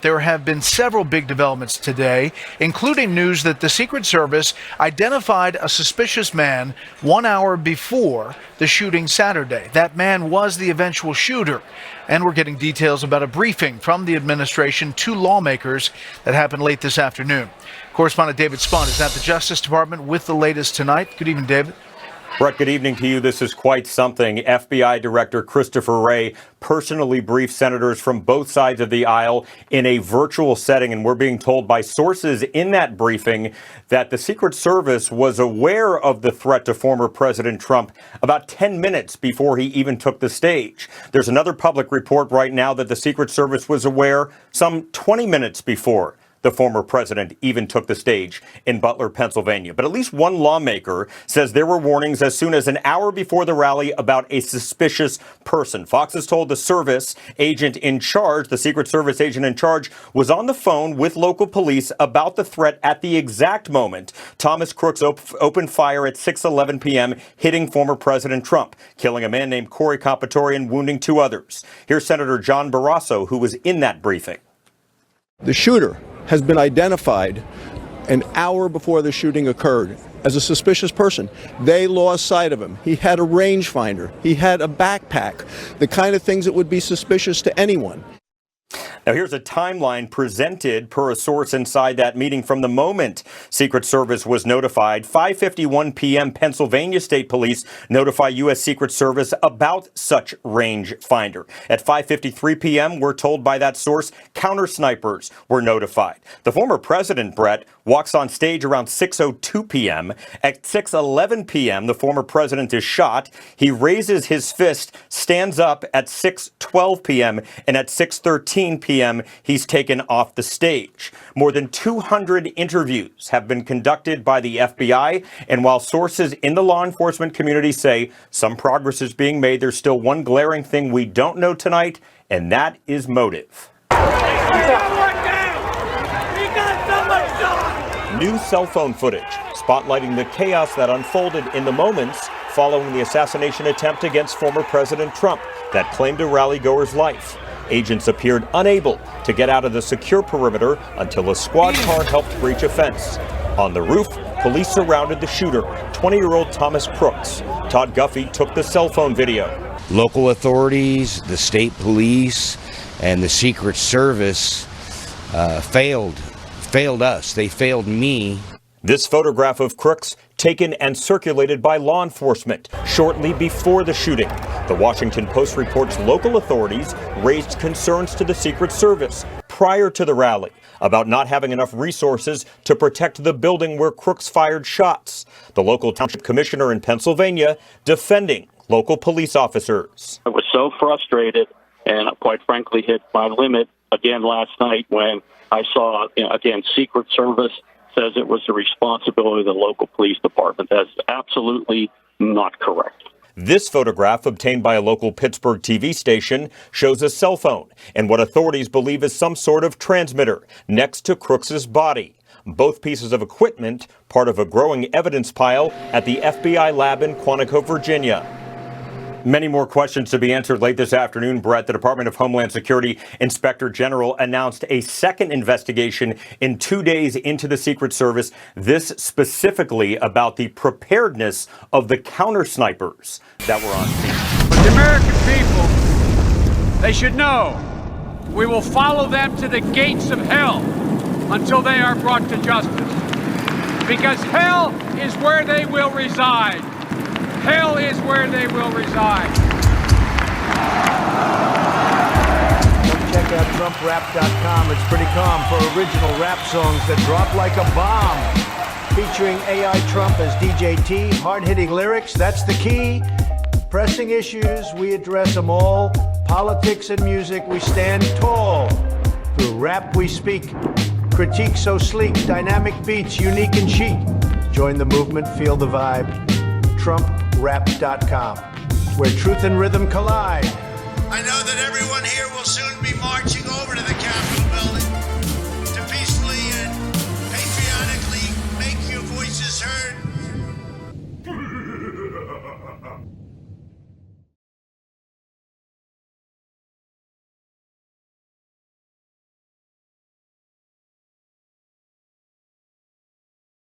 there have been several big developments today, including news that the Secret Service identified a suspicious man 1 hour before the shooting Saturday. That man was the eventual shooter. And we're getting details about a briefing from the administration to lawmakers that happened late this afternoon. Correspondent David Spahn is at the Justice Department with the latest tonight. Good evening, David. Brett, good evening to you. This is quite something. FBI Director Christopher Wray personally briefed senators from both sides of the aisle in a virtual setting, and we're being told by sources in that briefing that the Secret Service was aware of the threat to former President Trump about 10 minutes before he even took the stage. There's another public report right now that the Secret Service was aware some 20 minutes before the former president even took the stage in Butler, Pennsylvania. But at least one lawmaker says there were warnings as soon as an hour before the rally about a suspicious person. Fox has told the service agent in charge, the Secret Service agent in charge, was on the phone with local police about the threat at the exact moment Thomas Crooks opened fire at 6:11 p.m., hitting former President Trump, killing a man named Corey Compatore and wounding 2 others. Here's Senator John Barrasso, who was in that briefing. The shooter has been identified an hour before the shooting occurred as a suspicious person. They lost sight of him. He had a rangefinder. He had a backpack, the kind of things that would be suspicious to anyone. Now, here's a timeline presented per a source inside that meeting from the moment Secret Service was notified. 5:51 p.m. Pennsylvania State Police notify U.S. Secret Service about such rangefinder. At 5:53 p.m., we're told by that source, counter snipers were notified. The former president, Brett, walks on stage around 6:02 p.m. At 6:11 p.m., the former president is shot. He raises his fist, stands up at 6:12 p.m., and at 6:13 p.m., he's taken off the stage. More than 200 interviews have been conducted by the FBI, and while sources in the law enforcement community say some progress is being made, there's still one glaring thing we don't know tonight, and that is motive. New cell phone footage spotlighting the chaos that unfolded in the moments following the assassination attempt against former President Trump that claimed a rally-goer's life. Agents appeared unable to get out of the secure perimeter until a squad car helped breach a fence. On the roof, police surrounded the shooter, 20-year-old Thomas Crooks. Todd Guffey took the cell phone video. Local authorities, the state police, and the Secret Service failed us. They failed me. This photograph of Crooks taken and circulated by law enforcement shortly before the shooting. The Washington Post reports local authorities raised concerns to the Secret Service prior to the rally about not having enough resources to protect the building where Crooks fired shots. The local township commissioner in Pennsylvania defending local police officers. I was so frustrated and quite frankly hit my limit again last night when I saw, again, Secret Service says it was the responsibility of the local police department. That's absolutely not correct. This photograph, obtained by a local Pittsburgh TV station, shows a cell phone and what authorities believe is some sort of transmitter next to Crooks's body. Both pieces of equipment, part of a growing evidence pile at the FBI lab in Quantico, Virginia. Many more questions to be answered late this afternoon, Brett. The Department of Homeland Security Inspector General announced a second investigation in 2 days into the Secret Service, this specifically about the preparedness of the counter snipers that were on scene. But the American people, they should know we will follow them to the gates of hell until they are brought to justice. Because hell is where they will reside. Hell is where they will reside. Come check out TrumpRap.com. It's pretty calm for original rap songs that drop like a bomb. Featuring AI Trump as DJ T. Hard-hitting lyrics, that's the key. Pressing issues, we address them all. Politics and music, we stand tall. Through rap we speak. Critique so sleek, dynamic beats, unique and chic. Join the movement, feel the vibe. TrumpRap.com, where truth and rhythm collide. I know that everyone here will soon be marching over to the Capitol building.